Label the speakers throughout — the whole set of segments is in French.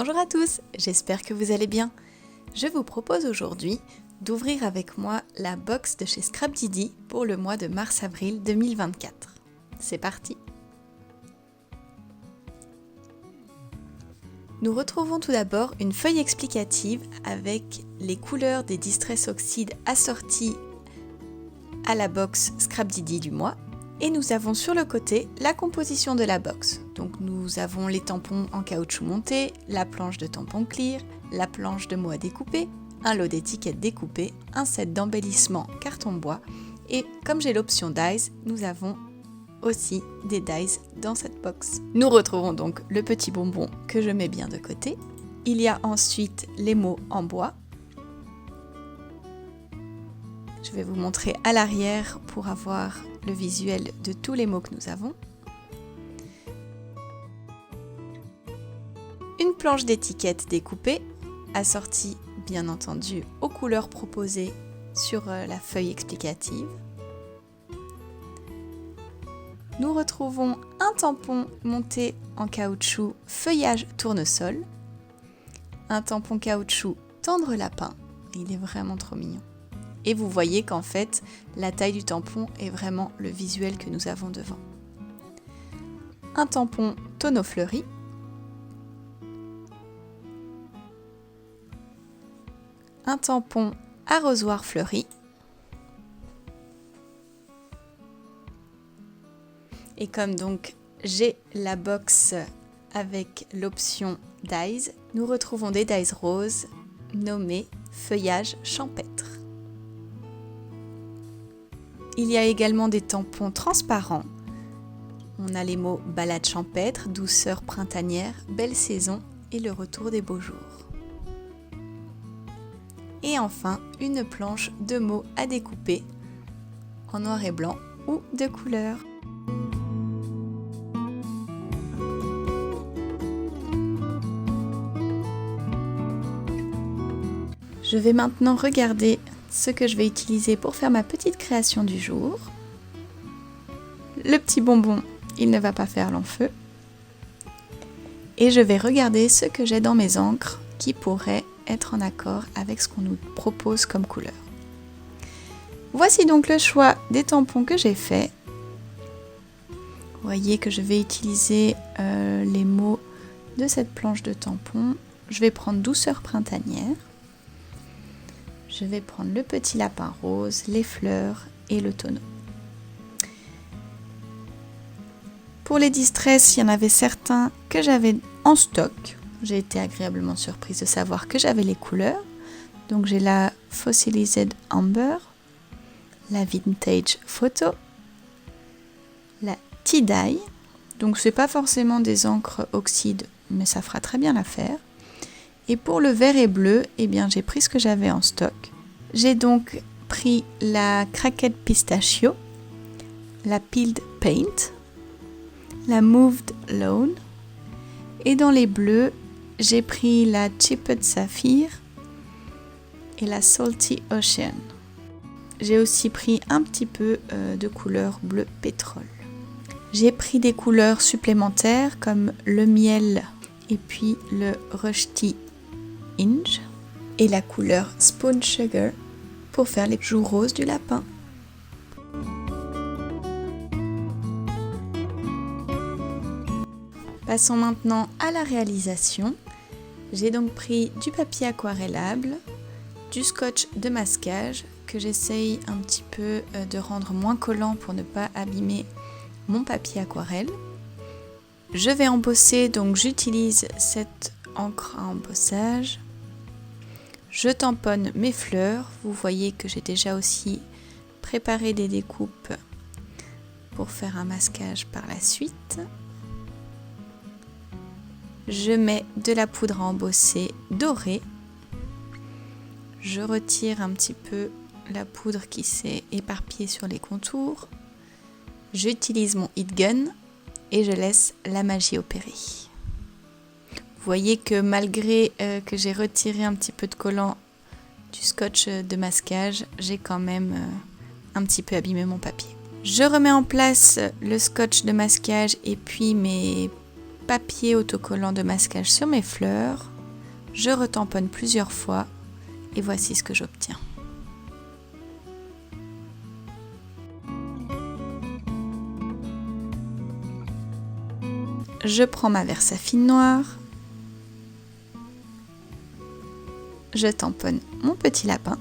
Speaker 1: Bonjour à tous, j'espère que vous allez bien. Je vous propose aujourd'hui d'ouvrir avec moi la box de chez Scrapdiddy pour le mois de mars-avril 2024. C'est parti! Nous retrouvons tout d'abord une feuille explicative avec les couleurs des Distress Oxide assorties à la box Scrapdiddy du mois. Et nous avons sur le côté la composition de la box. Donc nous avons les tampons en caoutchouc monté, la planche de tampons clear, la planche de mots à découper, un lot d'étiquettes découpées, un set d'embellissement carton bois et comme j'ai l'option dies, nous avons aussi des dies dans cette box. Nous retrouvons donc le petit bonbon que je mets bien de côté. Il y a ensuite les mots en bois. Je vais vous montrer à l'arrière pour avoir le visuel de tous les mots que nous avons. Une planche d'étiquette découpée, assortie bien entendu aux couleurs proposées sur la feuille explicative. Nous retrouvons un tampon monté en caoutchouc feuillage tournesol, un tampon caoutchouc tendre lapin, il est vraiment trop mignon. Et vous voyez qu'en fait, la taille du tampon est vraiment le visuel que nous avons devant. Un tampon tonneau fleuri. Un tampon arrosoir fleuri. Et comme donc j'ai la box avec l'option dies, nous retrouvons des dies roses nommés feuillage champêtre. Il y a également des tampons transparents. On a les mots balade champêtre, douceur printanière, belle saison et le retour des beaux jours. Et enfin, une planche de mots à découper en noir et blanc ou de couleur. Je vais maintenant regarder ce que je vais utiliser pour faire ma petite création du jour. Le petit bonbon, il ne va pas faire long feu. Et je vais regarder ce que j'ai dans mes encres qui pourrait être en accord avec ce qu'on nous propose comme couleur. Voici donc le choix des tampons que j'ai fait. Vous voyez que je vais utiliser les mots de cette planche de tampons. Je vais prendre douceur printanière. Je vais prendre le petit lapin rose, les fleurs et le tonneau. Pour les Distress, il y en avait certains que j'avais en stock. J'ai été agréablement surprise de savoir que j'avais les couleurs. Donc j'ai la Fossilized Amber, la Vintage Photo, la Tie-Dye. Donc c'est pas forcément des encres oxyde, mais ça fera très bien l'affaire. Et pour le vert et bleu, eh bien, j'ai pris ce que j'avais en stock. J'ai donc pris la Cracked Pistachio, la Peeled Paint, la Moved Lawn. Et dans les bleus, j'ai pris la Chipped Sapphire et la Salty Ocean. J'ai aussi pris un petit peu de couleur bleu pétrole. J'ai pris des couleurs supplémentaires comme le miel et puis le Rusty Inge et la couleur Spoon Sugar pour faire les joues roses du lapin. Passons maintenant à la réalisation. J'ai donc pris du papier aquarellable, du scotch de masquage que j'essaye un petit peu de rendre moins collant pour ne pas abîmer mon papier aquarelle. Je vais embosser, donc j'utilise cette encre à embossage. Je tamponne mes fleurs. Vous voyez que j'ai déjà aussi préparé des découpes pour faire un masquage par la suite. Je mets de la poudre à embosser dorée. Je retire un petit peu la poudre qui s'est éparpillée sur les contours. J'utilise mon heat gun et je laisse la magie opérer. Vous voyez que malgré que j'ai retiré un petit peu de collant du scotch de masquage, j'ai quand même un petit peu abîmé mon papier. Je remets en place le scotch de masquage et puis mes papier autocollant de masquage sur mes fleurs, je retamponne plusieurs fois et voici ce que j'obtiens. Je prends ma Versafine noire, je tamponne mon petit lapin,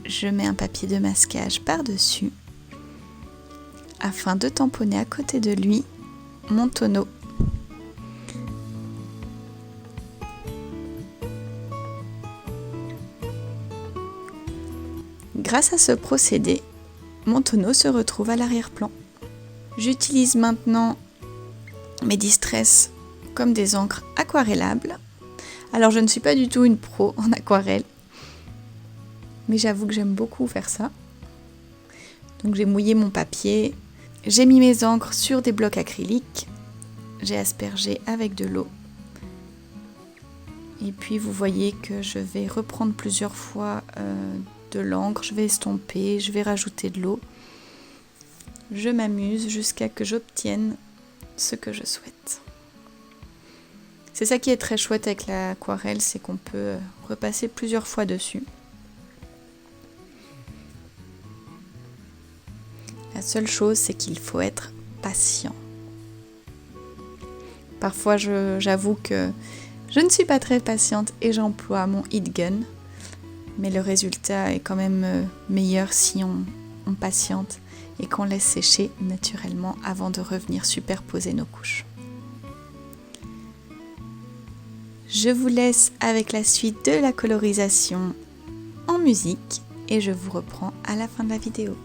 Speaker 1: je mets un papier de masquage par-dessus afin de tamponner à côté de lui mon tonneau. Grâce à ce procédé, mon tonneau se retrouve à l'arrière-plan. J'utilise maintenant mes Distress comme des encres aquarellables. Alors je ne suis pas du tout une pro en aquarelle, mais j'avoue que j'aime beaucoup faire ça. Donc j'ai mouillé mon papier, j'ai mis mes encres sur des blocs acryliques, j'ai aspergé avec de l'eau. Et puis vous voyez que je vais reprendre plusieurs fois de l'encre, je vais estomper, je vais rajouter de l'eau. Je m'amuse jusqu'à que j'obtienne ce que je souhaite. C'est ça qui est très chouette avec l'aquarelle, c'est qu'on peut repasser plusieurs fois dessus. La seule chose, c'est qu'il faut être patient. Parfois, j'avoue que je ne suis pas très patiente et j'emploie mon heat gun, mais le résultat est quand même meilleur si on patiente et qu'on laisse sécher naturellement avant de revenir superposer nos couches. Je vous laisse avec la suite de la colorisation en musique et je vous reprends à la fin de la vidéo.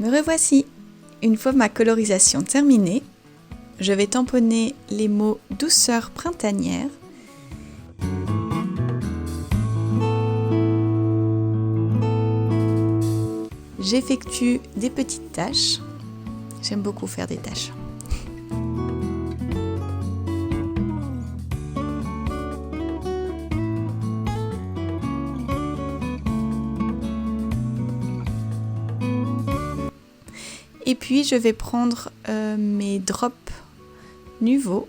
Speaker 1: Me revoici. Une fois ma colorisation terminée, je vais tamponner les mots douceur printanière. J'effectue des petites taches. J'aime beaucoup faire des taches. Et puis je vais prendre mes drops Nuvo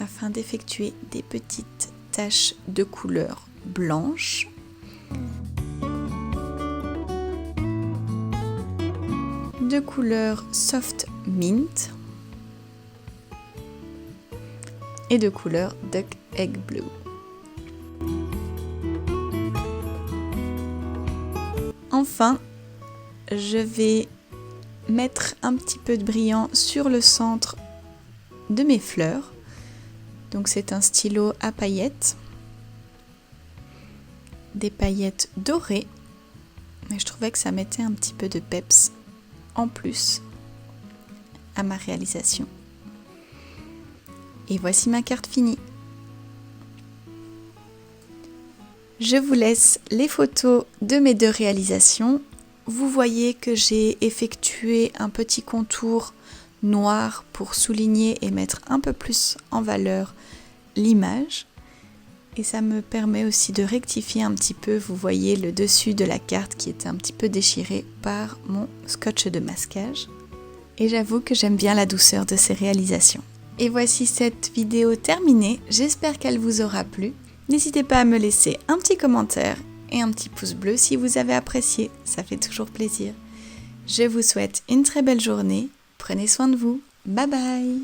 Speaker 1: afin d'effectuer des petites taches de couleur blanche. De couleur soft mint et de couleur duck egg blue. Enfin, je vais mettre un petit peu de brillant sur le centre de mes fleurs. Donc c'est un stylo à paillettes, des paillettes dorées, mais je trouvais que ça mettait un petit peu de peps en plus à ma réalisation. Et voici ma carte finie. Je vous laisse les photos de mes 2 réalisations. Vous voyez que j'ai effectué un petit contour noir pour souligner et mettre un peu plus en valeur l'image. Et ça me permet aussi de rectifier un petit peu, vous voyez le dessus de la carte qui était un petit peu déchiré par mon scotch de masquage. Et j'avoue que j'aime bien la douceur de ces réalisations. Et voici cette vidéo terminée, j'espère qu'elle vous aura plu. N'hésitez pas à me laisser un petit commentaire et un petit pouce bleu si vous avez apprécié, ça fait toujours plaisir. Je vous souhaite une très belle journée, prenez soin de vous, bye bye!